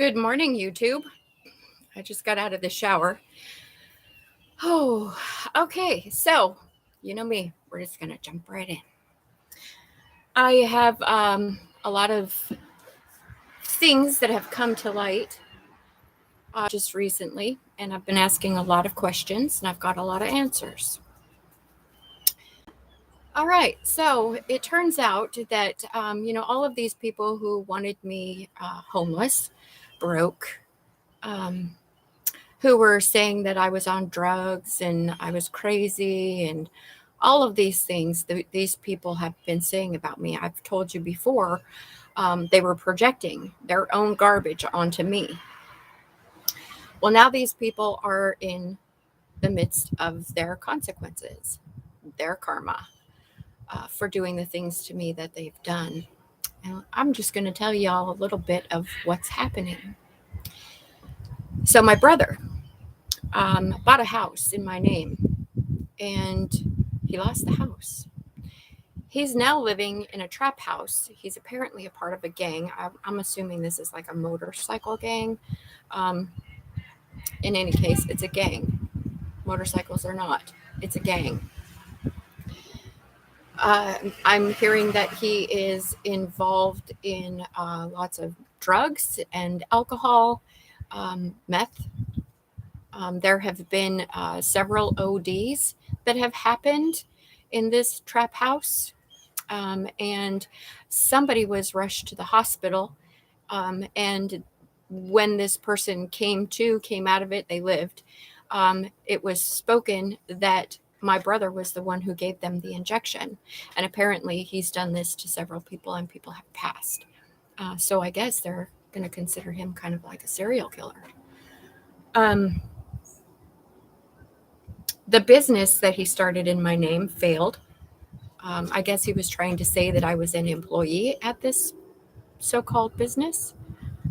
Good morning, YouTube. I just got out of the shower. Oh, okay. So, you know me, we're just going to jump right in. I have a lot of things that have come to light just recently, and I've been asking a lot of questions, and I've got a lot of answers. All right. So, it turns out that, all of these people who wanted me homeless, broke, um, who were saying that I was on drugs and I was crazy and all of these things these people have been saying about me. I've told you before, they were projecting their own garbage onto me. Well, now these people are in the midst of their consequences, their karma for doing the things to me that they've done. And I'm just going to tell y'all a little bit of what's happening. So, my brother bought a house in my name and he lost the house. He's now living in a trap house. He's apparently a part of a gang. I'm assuming this is like a motorcycle gang. Um, in any case, it's a gang. Motorcycles are not. It's a gang. I'm hearing that he is involved in lots of drugs and alcohol, meth. There have been several ODs that have happened in this trap house. And somebody was rushed to the hospital. And when this person came out of it, they lived. It was spoken that my brother was the one who gave them the injection. And apparently, he's done this to several people, and people have passed. So I guess they're going to consider him kind of like a serial killer. Um, the business that he started in my name failed. I guess he was trying to say that I was an employee at this so called business,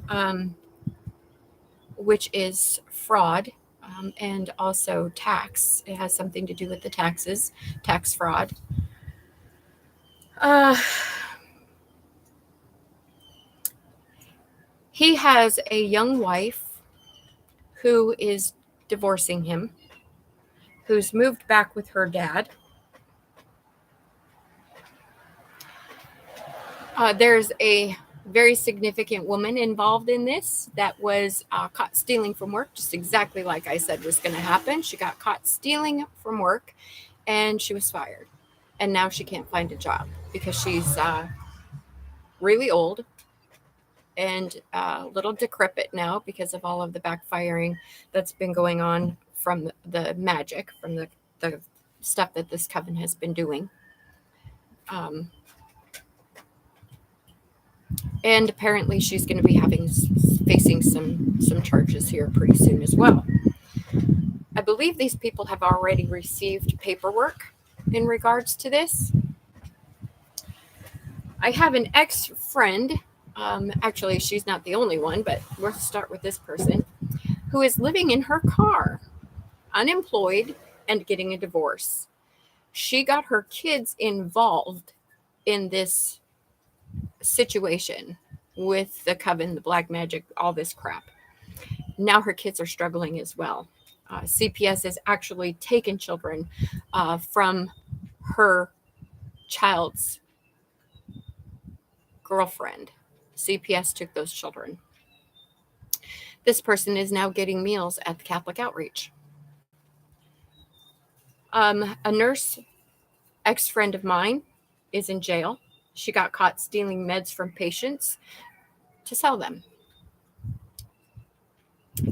um, which is fraud and also tax. It has something to do with the taxes, tax fraud. Uh, he has a young wife who is divorcing him, who's moved back with her dad. There's a very significant woman involved in this that was caught stealing from work, just exactly like I said was going to happen. She got caught stealing from work and she was fired. And now she can't find a job because she's really old and a little decrepit now because of all of the backfiring that's been going on from the magic, from the stuff that this coven has been doing. Um, and apparently she's going to be facing some charges here pretty soon as well. I believe these people have already received paperwork in regards to this. I have an ex-friend, actually she's not the only one, but we'll start with this person, who is living in her car, unemployed and getting a divorce. She got her kids involved in this situation with the coven, the black magic, all this crap. Now her kids are struggling as well. CPS has actually taken children from her child's girlfriend. CPS took those children. This person is now getting meals at the Catholic Outreach. A nurse, ex-friend of mine, is in jail. She got caught stealing meds from patients to sell them.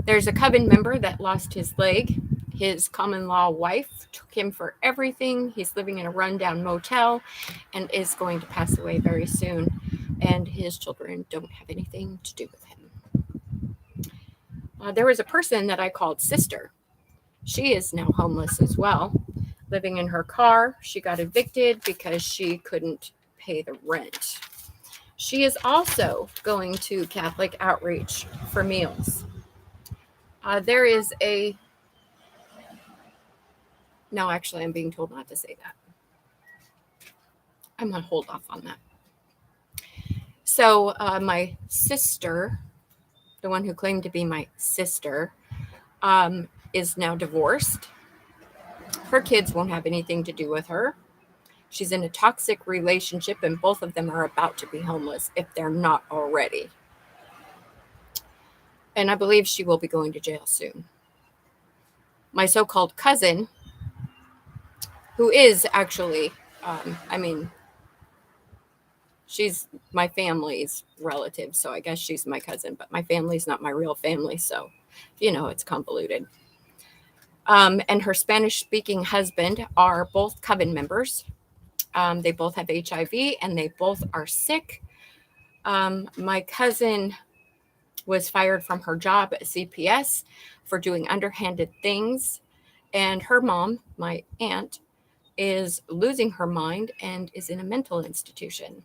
There's a coven member that lost his leg. His common law wife took him for everything. He's living in a rundown motel and is going to pass away very soon. And his children don't have anything to do with him. There was a person that I called Sister. She is now homeless as well, living in her car. She got evicted because she couldn't pay the rent. She is also going to Catholic Outreach for meals. There is a... No, actually, I'm being told not to say that. I'm going to hold off on that. So, my sister the one who claimed to be my sister, is now divorced. Her kids won't have anything to do with her. She's in a toxic relationship, and both of them are about to be homeless if they're not already. And I believe she will be going to jail soon. My so called cousin, who is actually, I mean, she's my family's relative, so I guess she's my cousin, but my family's not my real family, so, it's convoluted. And her Spanish speaking husband are both coven members. They both have HIV and they both are sick. My cousin was fired from her job at CPS for doing underhanded things. And her mom, my aunt, is losing her mind and is in a mental institution.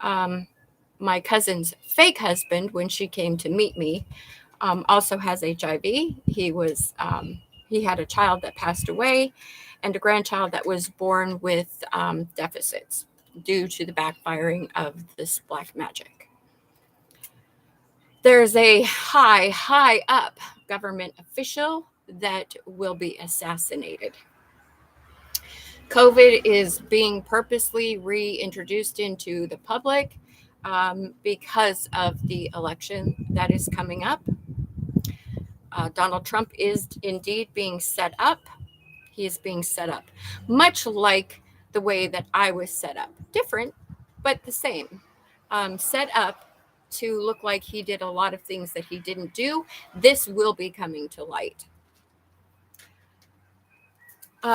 My cousin's fake husband, when she came to meet me, also has HIV. He had a child that passed away and a grandchild that was born with deficits due to the backfiring of this black magic. There's a high up government official that will be assassinated. COVID is being purposely reintroduced into the public because of the election that is coming up. Donald Trump is indeed being set up. He is being set up much like the way that I was set up. Different, but the same. Set up to look like he did a lot of things that he didn't do. This will be coming to light.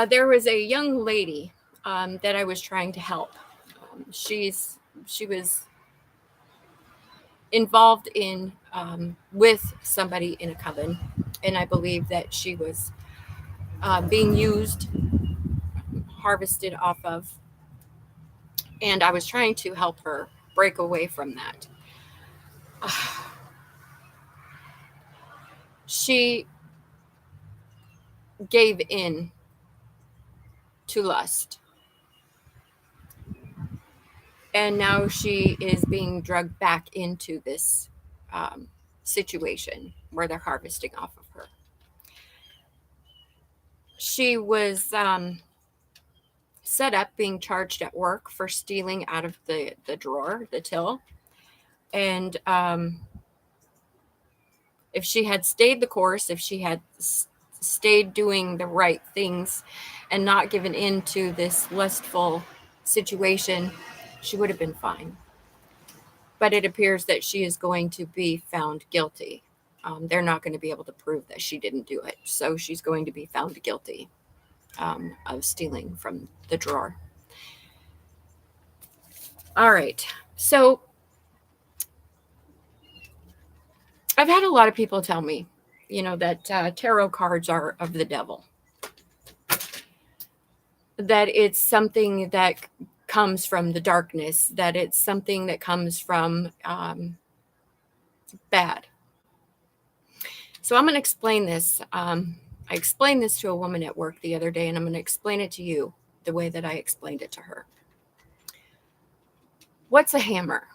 There was a young lady that I was trying to help. She was involved in with somebody in a coven, and I believe that she was being used, harvested off of, and I was trying to help her break away from that. She gave in to lust, and now she is being drugged back into this situation where they're harvesting off of her. She was set up being charged at work for stealing out of the drawer, the till. And if she had stayed the course, if she had stayed doing the right things and not given in to this lustful situation, she would have been fine. But it appears that she is going to be found guilty. They're not going to be able to prove that she didn't do it. So she's going to be found guilty of stealing from the drawer. All right. So I've had a lot of people tell me, that tarot cards are of the devil. That it's something that comes from the darkness, that it's something that comes from bad. So I'm going to explain this. I explained this to a woman at work the other day, and I'm going to explain it to you the way that I explained it to her. What's a hammer?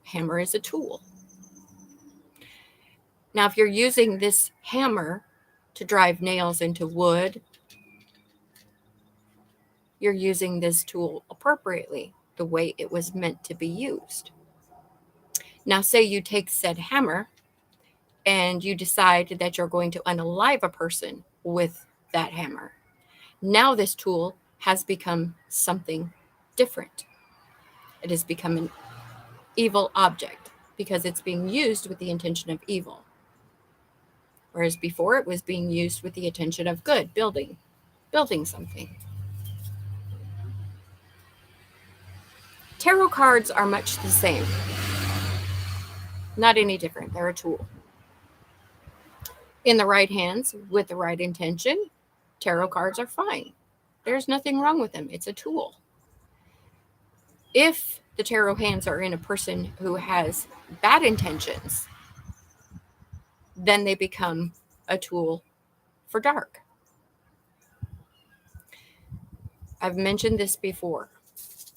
Hammer is a tool. Now, if you're using this hammer to drive nails into wood, you're using this tool appropriately, the way it was meant to be used. Now, say you take said hammer and you decide that you're going to unalive a person with that hammer. Now this tool has become something different. It has become an evil object because it's being used with the intention of evil. Whereas before it was being used with the intention of good, building something. Tarot cards are much the same. Not any different. They're a tool. In the right hands, with the right intention, tarot cards are fine. There's nothing wrong with them. It's a tool. If the tarot hands are in a person who has bad intentions, then they become a tool for dark. I've mentioned this before.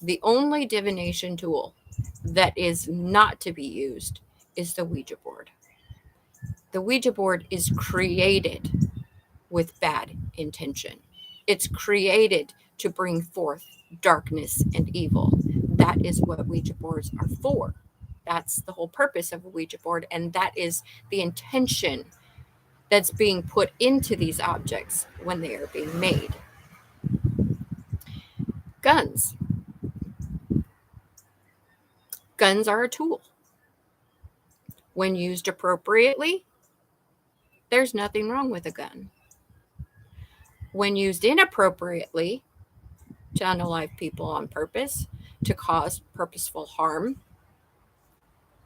The only divination tool that is not to be used is the Ouija board. The Ouija board is created with bad intention. It's created to bring forth darkness and evil. That is what Ouija boards are for. That's the whole purpose of a Ouija board, and that is the intention that's being put into these objects when they are being made. Guns. Guns are a tool. When used appropriately, there's nothing wrong with a gun. When used inappropriately, to unalive people on purpose, to cause purposeful harm,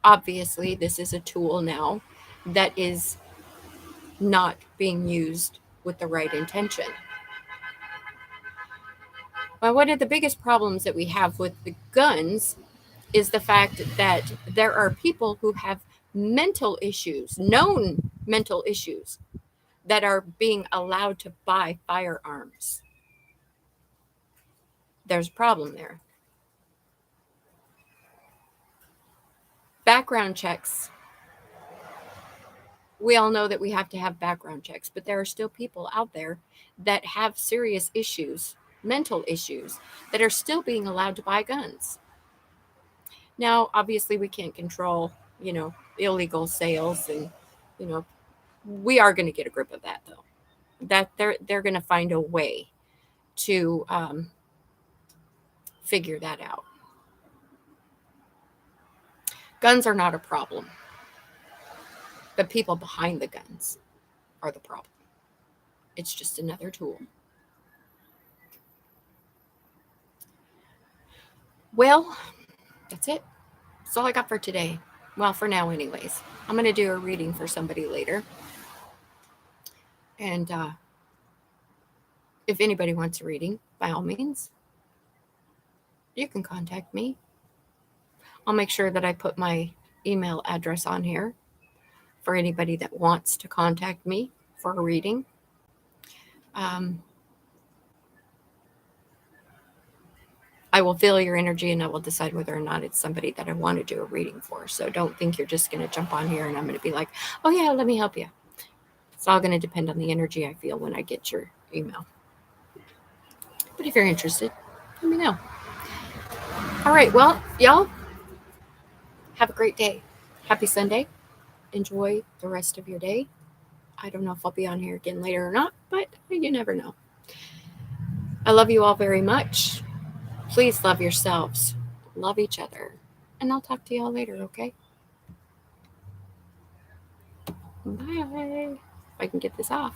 obviously this is a tool now that is not being used with the right intention. Well, one of the biggest problems that we have with the guns is the fact that there are people who have mental issues, known mental issues, that are being allowed to buy firearms. There's a problem there. Background checks. We all know that we have to have background checks, but there are still people out there that have serious issues, mental issues, that are still being allowed to buy guns. Now, obviously, we can't control, illegal sales, and, we are going to get a grip of that, though. That they're going to find a way to figure that out. Guns are not a problem. The people behind the guns are the problem. It's just another tool. Well, that's it. That's all I got for today. Well, for now, anyways. I'm going to do a reading for somebody later. And if anybody wants a reading, by all means, you can contact me. I'll make sure that I put my email address on here for anybody that wants to contact me for a reading. I will feel your energy and I will decide whether or not it's somebody that I want to do a reading for. So don't think you're just going to jump on here and I'm going to be like, oh yeah, let me help you. It's all going to depend on the energy I feel when I get your email. But if you're interested, let me know. All right. Well, y'all have a great day. Happy Sunday. Enjoy the rest of your day. I don't know if I'll be on here again later or not, but you never know. I love you all very much. Please love yourselves. Love each other. And I'll talk to y'all later, okay? Bye. If I can get this off.